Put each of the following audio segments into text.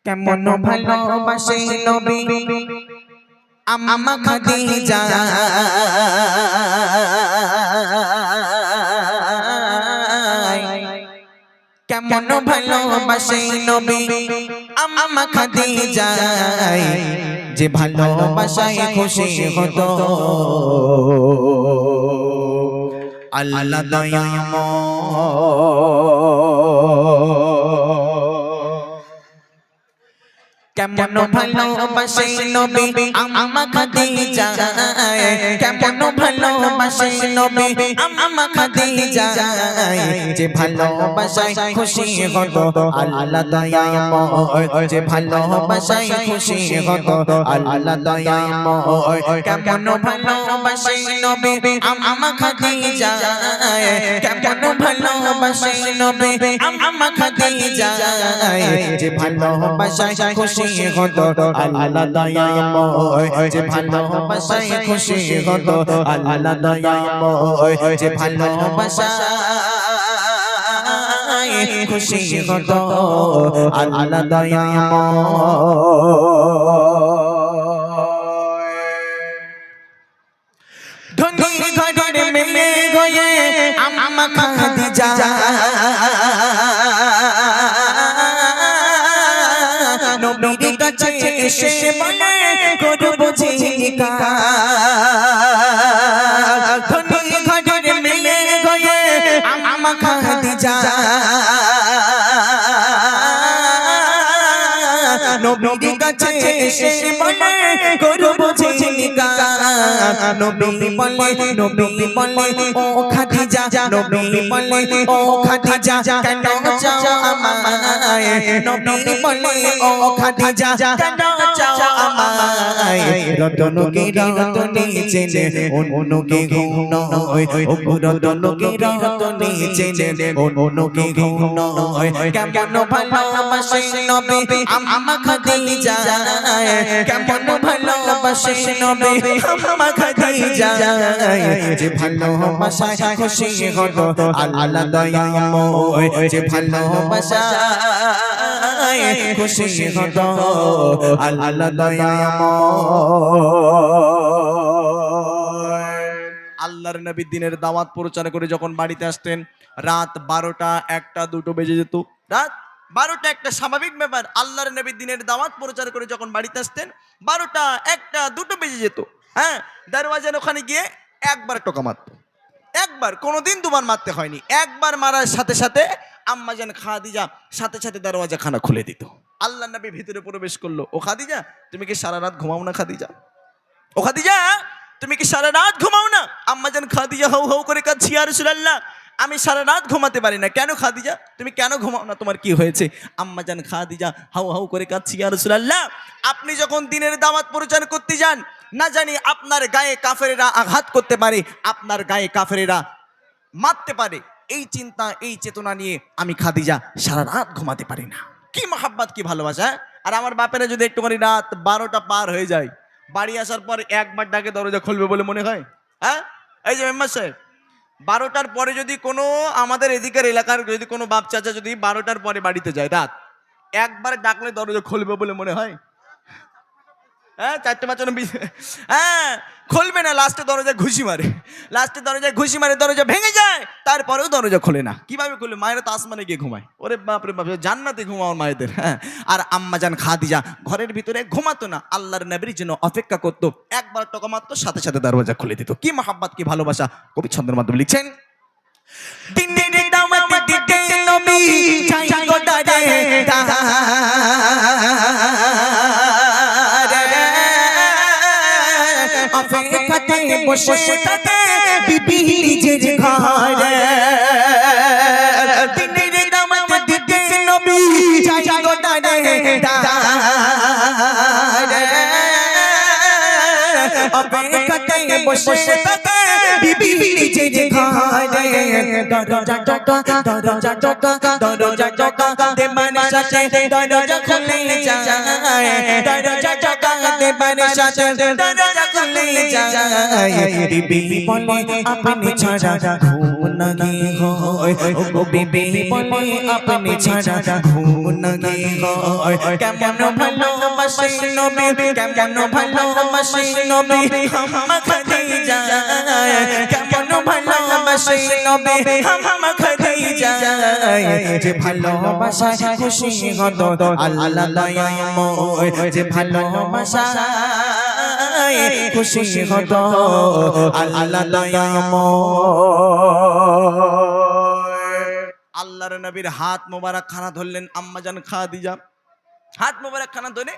কেমন ভালোবাসে নবী আম্মা খাদিজা কেমন ভালোবাসে নবী আম্মা খাদিজা যে ভালোবাসায় খুশি হতো আল্লাহ দয়াময়। কেমন ভালোবাসে নবী আম্মা খাদিজা কেমন ভালোবাসে নবী আম্মা খাদিজা যে ভালোবাসায় খুশি হতো আল্লাহ দয়াময় যে ভালোবাসায় খুশি হতো আল্লাহ দয়াময়। কেমন ভালোবাসে নবী আম্মা খাদিজা কেমন ভালোবাসে নবী আম্মা খাদিজা যে ভালোবাসায় খুশি হতো আল্লাহ দয়াময় যে ভালোবাসায় খুশি হতো আল্লাহ দয়াময় যে ভালোবাসায় খুশি হতো আল্লাহ দয়াময়। ধনী ঘরের মেয়ে গয়ে আম্মা খাদিজা নবীর কাছে এসে বলে করব জিকার ধনী ঘরের মেয়ে গয়ে আম্মা খাদিজা নবীর কাছে এসে বলে করব জিকার নবী বলে ও খাদিজা নবী বলে ও খাদিজা কেন চাও আমায় নবী বলে ও খাদিজা কেন চাও আমায় রতন কি রতনী চেনে অন্য কি গুণ নয় ও রতন কি রতনী চেনে অন্য কি গুণ নয়। কেমন ভালোবাসে নবী আম্মা খাদিজা কেমন ভালোবাসে নবী আম্মা খাদিজা যে ভালোবাসায় খুশি হতো আল্লাহ দয়াময় যে ভালোবাসায় খুশি হতো আল্লাহ দয়াময়। আল্লাহর নবী দিনের দাওয়াত প্রচার করে যখন বাড়িতে আসতেন রাত 12টা 1টা 2টো বেজে যেত। রাত 12টা 1টা স্বাভাবিক ব্যাপার। আল্লাহর নবী দিনের দাওয়াত প্রচার করে যখন বাড়িতে আসতেন 12টা 1টা 2টো বেজে যেত। হ্যাঁ, দরওয়াজার ওখানে গিয়ে একবার টোকা মারত, একবার, কোনোদিন দুবার মারতে হয়নি। একবার মারার সাথে সাথে আম্মাজান খাদিজা সাথে সাথে দরওয়াজা খানা খুলে দিত। আল্লাহর নবী ভিতরে প্রবেশ করলো। ও খাদিজা তুমি কি সারা রাত ঘুমাও না? খাদিজা, ও খাদিজা তুমি কি সারা রাত ঘুমাও না? আম্মাজান খাদিজা হাউ হাউ করে কাঁদছে, ইয়া রাসূলুল্লাহ আমি সারা রাত ঘুমাতে পারি না। কেন খাদিজা তুমি কেন ঘুমাও না? তোমার কি হয়েছে? আম্মাজান খাদিজা হাউ হাউ করে কাঁদছে, ইয়া রাসূলুল্লাহ আপনি যখন দিনের দাওয়াত প্রচার করতে যান না জানি আপনার গায়ে কাফেরেরা আঘাত করতে পারে, আপনার গায়ে কাফেরেরা মারতে পারে, এই চিন্তা এই চেতনা নিয়ে আমি খাদিজা সারা রাত ঘুমাতে পারি না। কি মহাব্বত, কি ভালোবাসা। আর আমার বাপেরা যদি একটুখানি রাত 12টা পার হয়ে যায় বাড়ি আসার পর একবার ডাকে দরজা খুলবে বলে মনে হয়? হ্যাঁ, এই যে মেম্বার সাহেব 12টার পরে যদি কোনো আমাদের এদিকের এলাকার যদি কোনো বাপ চাচা যদি 12টার পরে বাড়িতে যায় রাত, একবার ডাকলে দরজা খুলবে বলে মনে হয়? হ্যাঁ, 4টে 5 হ্যাঁ খুলবে না, লাস্টে দরজায় ঘুষি মারে, লাস্টে দরজায় ঘুষি মারে, দরজা ভেঙে যায়, তারপরেও দরজা খোলে না। কিভাবে খুলবে? মায়েরা তো আসমানে গিয়ে ঘুমায়। ওরে বাপরে বাপ, জান্নাতে ঘুমাও মায়েদের। হ্যাঁ, আর আম্মাজান খাদিজা ঘরের ভিতরে ঘুমাতো না, আল্লাহর নবীর জন্য অপেক্ষা করতো। একবার টোকা মারতো সাথে সাথে দরজা খুলে দিত। কি মহাব্বত, কি ভালোবাসা। কবি ছন্দের মাধ্যমে লিখছেন দিনের দাওয়াত দিতে নবী চাই গো ডারে অপেক্ষাতে বসে থাকে বিবি নিজের ঘরে। দিনের দাওয়াত দিতে নবী চাই গো ডারে অপেক্ষাতে বসে থাকে বিবি নিজের ঘরে। দরজা টকা দরজা টকা দরজা টকা দেবানে সাথে দরজা খুলে যায়, দরজা টকা দেবানে সাথে দরজা খুলে চলে যায় বিবি বলে আপনি ছাড়া ঘুম নাহি হয় ও বিবি বলে আপনি ছাড়া ঘুম নাহি হয় কেমন ভালোবাসে নবী কেমন ভালোবাসে নবী আম্মা খাদিজা কেমন ভালোবাসে নবী আম্মা খাদিজা যে ভালোবাসায় খুশি হতো আল্লাহ দয়াময় যে ভালোবাসায় খুশি হতো আল্লাহ দয়াময়। আল্লাহর নবীর হাত মোবারক খানা ধরলেন আম্মাজান খাদিজা। হাত মোবারক খানা ধরে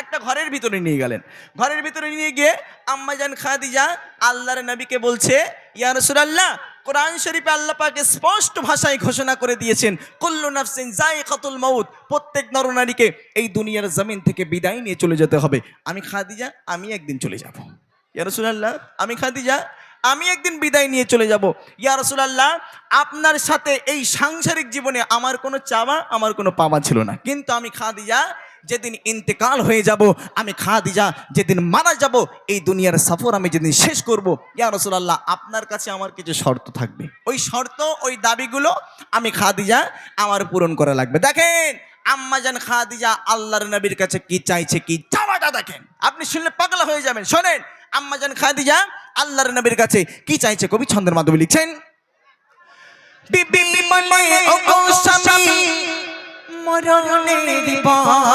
একটা ঘরের ভিতরে নিয়ে গেলেন। ঘরের ভিতরে নিয়ে গিয়ে আম্মাজান খাদিজা আল্লাহর নবীকে বলছে, ইয়া রাসূলুল্লাহ, কোরআন শরীফে আল্লাহ পাক স্পষ্ট ভাষায় ঘোষণা করে দিয়েছেন, কুল্লু নাফসিন যায়িকাতুল মাউত, প্রত্যেক নরনারীকে এই দুনিয়ার জমিন থেকে বিদায় নিয়ে চলে যেতে হবে। আমি খাদিজা, আমি একদিন চলে যাব। ইয়া রাসূলুল্লাহ, আমি খাদিজা, আমি একদিন বিদায় নিয়ে চলে যাব। ইয়া রাসূলুল্লাহ, আপনার সাথে এই সাংসারিক জীবনে আমার কোনো চাওয়া, আমার কোনো পাওয়া ছিল না, কিন্তু আমি খাদিজা যেদিন ইন্তেকাল হয়ে যাব, আমি খাদিজা যেদিন মারা যাব, এই দুনিয়ার সফর আমি যেদিন শেষ করব, ইয়া রাসূলুল্লাহ, আপনার কাছে আমার কিছু শর্ত থাকবে। ওই শর্ত, ওই দাবিগুলো আমি খাদিজা আমার পূরণ করা লাগবে। দেখেন আম্মাজান খাদিজা আল্লাহর নবীর কাছে কি চাইছে, কি চাওয়াটা দেখেন, আপনি শুনলে পাগলা হয়ে যাবেন। শোনেন আম্মাজান খাদিজা আল্লাহর নবীর কাছে কি চাইছে, কবি ছন্দের মাধ্যমে লিখছেন, বিবি বলে ও গো স্বামী মরণের পরে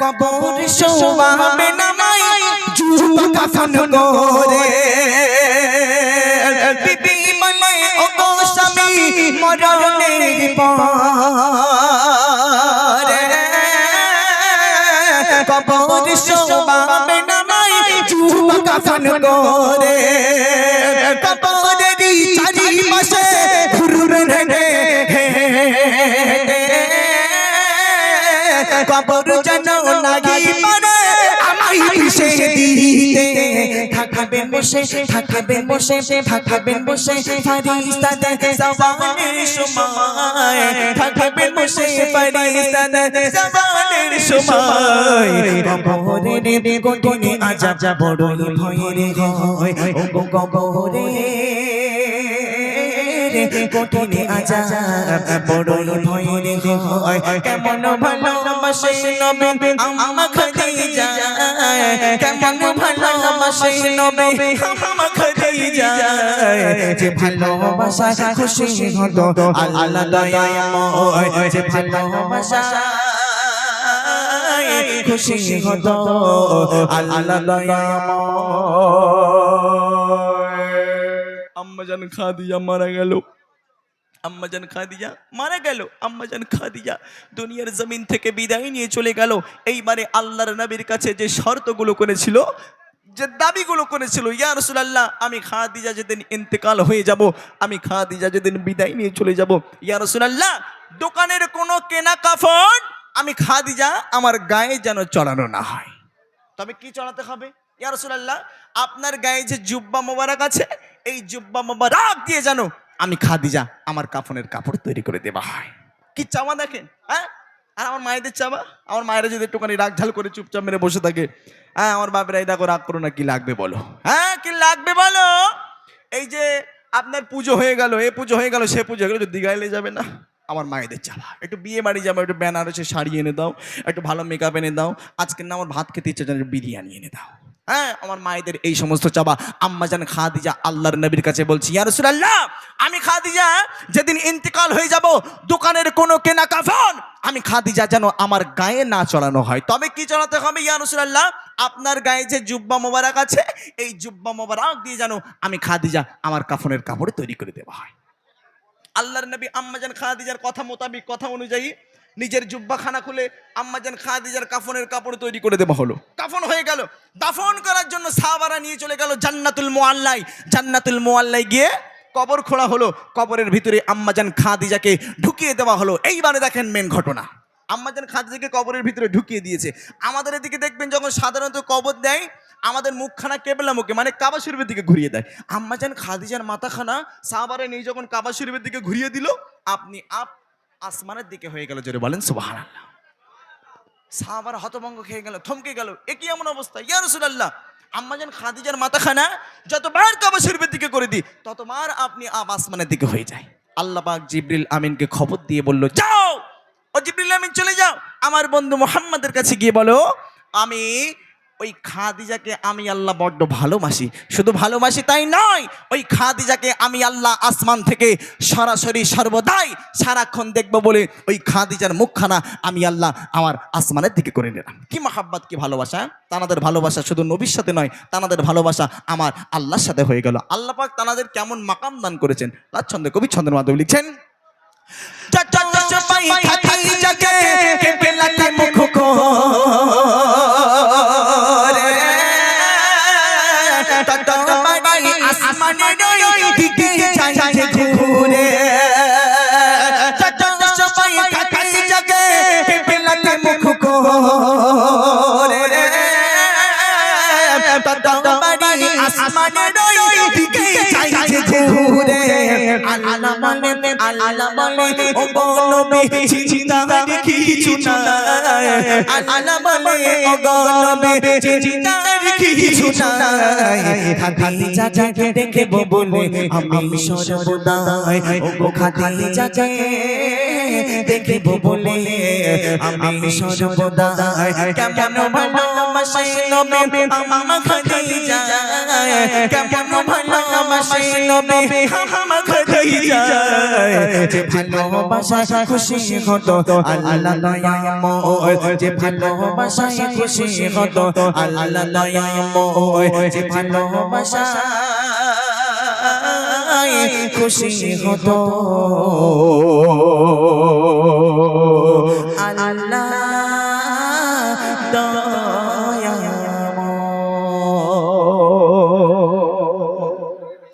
কবর শোভাবে নামাই জুবা কাফন করে বিবি বলে ও গো স্বামী মরণের পরে কবর শোভাবে নামাই জুবা কাফন করে কবরেরই চারিপাশে ঘুরবেন রে কবর যেন লাগি পারে আমায় পিছে দিতে থাকবেন বসে থাকবেন বসে থাকবেন বসে ফারিস্তাদের জবানের সময় থাকবেন বসে ফারিস্তাদের জবানের সময় কবরের কঠিন আযাব বড়ই ভয়ের হয় ও কবরে কঠিন আযাব বড়ই ভয়ের হয় কেমন ভালোবাসে নবী আম্মা খাদিজা কেমন ভালোবাসে নবী আম্মা খাদিজা যে ভালোবাসায় খুশি হতো আল্লাহ দয়াময় যে ভালোবাসায় খুশি হতো আল্লাহ দয়াময়। আম্মাজান খাদিজা মারা গেল। আম্মাজান খাদিজা মারা গেল। আম্মাজান খাদিজা দুনিয়ার জমিন থেকে বিদায় নিয়ে চলে গেল। এইবারে আল্লাহর নবীর কাছে যে শর্তগুলো করেছিল, যে দাবিগুলো করেছিল, ইয়া রাসূলুল্লাহ, আমি খাদিজা যেদিন ইন্তেকাল হয়ে যাব, আমি খাদিজা যেদিন বিদায় নিয়ে চলে যাব, ইয়া রাসূলুল্লাহ, দোকানের কোনো কেনা কাফন আমি খাদিজা আমার গায়ে যেন চড়ানো না হয়। তবে কি চড়াতে হবে? ইয়া রাসূলুল্লাহ, আপনার গায়ে যে জুব্বা মোবারক আছে, এই জুব্বা মোবারক দিয়ে যেন আমি খাদিজা আমার কাফনের কাপড় তৈরি করে দেওয়া হয়। কি চাওয়া দেখেন, হ্যাঁ? আর আমার মায়েদের চাওয়া, আমার মায়েরা যদি একটুখানি রাগ ঝাল করে চুপচাপ মেরে বসে থাকে, হ্যাঁ, আমার বাপেরা এই দেখো রাগ করো না, কি লাগবে বলো, হ্যাঁ, কি লাগবে বলো। এই যে আপনার পুজো হয়ে গেল, এ পুজো হয়ে গেল, সে পুজো হয়ে গেল, তো দিঘাইলে যাবে না। আমার মায়েদের চাওয়া, একটু বিয়ে বাড়ি যাবো, একটু বেনারসে শাড়ি এনে দাও, একটু ভালো মেকআপ এনে দাও, আজকে না আমার ভাত খেতে ইচ্ছা, বিরিয়ানি এনে দাও। হ্যাঁ, আমার মায়েদের এই সমস্ত চাওয়া। আম্মাজান খাদিজা আল্লাহর নবীর কাছে বলছি, ইয়া রাসূলুল্লাহ, আমি খাদিজা যেদিন ইন্তেকাল হয়ে যাব, দোকানের কোনো কেনা কাফন আমি খাদিজা যেন আমার গায়ে না চড়ানো হয়। তবে কি চড়াতে হবে ইয়া রাসূলুল্লাহ? আপনার গায়ে যে জুব্বা মোবারক আছে, এই জুব্বা মোবারক দিয়ে যেন আমি খাদিজা আমার কাফনের কাপড় তৈরি করে দেওয়া হয়। আল্লাহর নবী আম্মাজান খাদিজার কথা মোতাবিক, কথা অনুযায়ী নিজের জুব্বাখানা খুলে আম্মাজান খাদিজার কাফনের কাপড় তৈরি করে দেওয়া হলো। কাফন হয়ে গেল। দাফন করার জন্য সাহাবারা নিয়ে চলে গেল জান্নাতুল মুআল্লায়। জান্নাতুল মুআল্লায় গিয়ে কবর খোঁড়া হলো। কবরের ভিতরে আম্মাজান খাদিজাকে ঢুকিয়ে দেওয়া হলো। এইবারে দেখেন মেন ঘটনা, আম্মাজান খাদিজাকে কবরের ভিতরে ঢুকিয়ে দিয়েছে। আমাদের এদিকে দেখবেন যখন সাধারণত কবর দেয়, আমাদের মুখখানা কেবলা মুখে, মানে কাবা শরীফের দিকে ঘুরিয়ে দেয়। আম্মাজান খাদিজার মাথাখানা সাহাবারা নিয়ে যখন কাবা শরীফের দিকে ঘুরিয়ে দিল, আসমানের দিকে হয়ে গেল। জোরে বলেন সুবহানাল্লাহ। সাহাবারা হতভম্ব খেয়ে গেল, থমকে গেল, এ কি এমন অবস্থা ইয়া রাসূলুল্লাহ? আম্মাজান খাদিজার মাথাখানা যতবার কাবা শরীফের দিকে করে দিই ততবার আপনি আসমানের দিকে হয়ে যায়। আল্লাহ পাক জিবরিল আমিনকে খবর দিয়ে বলল, যাও ও জিবরিল আমিন চলে যাও, আমার বন্ধু মুহাম্মাদের কাছে গিয়ে বলো আমি ওই খাদিজাকে আমি আল্লাহ বড্ড ভালোবাসি। শুধু ভালোবাসি তাই নয়, ওই খাদিজাকে আমি আল্লাহ আসমান থেকে সরাসরি সর্বদাই সারাক্ষণ দেখবো বলে ওই খাদিজার মুখখানা আমি আল্লাহ আমার আসমানের দিকে করে নিলাম। কি মাহাব্বত, কি ভালোবাসা! তানাদের ভালোবাসা শুধু নবীর সাথে নয়, তানাদের ভালোবাসা আমার আল্লাহর সাথে হয়ে গেল। আল্লাহ পাক তানাদের কেমন মাকাম দান করেছেন। তার ছন্দে কবি ছন্দের মাধ্যমে লিখছেন, আল্লাহ বলে ও গো নবী চিন্তার কিছু নাই, আল্লাহ বলে ও গো নবী চিন্তার কিছু নাই। খাদিজাকে দেখব বলে আমি সর্বদাই, ও গো খাদিজাকে দেখব বলে আমি সর্বদাই। কেমন ভালোবাসে নবী আমার খাদিজা, কেমন ভালোবাসে নবী আমার খাদিজা। যে ভালোবাসায় খুশি হতো আল্লাহ দয়াময়, যে ভালোবাসায় খুশি হতো আল্লাহ দয়াময়, যে ভালোবাসায় খুশি হতো আল্লাহ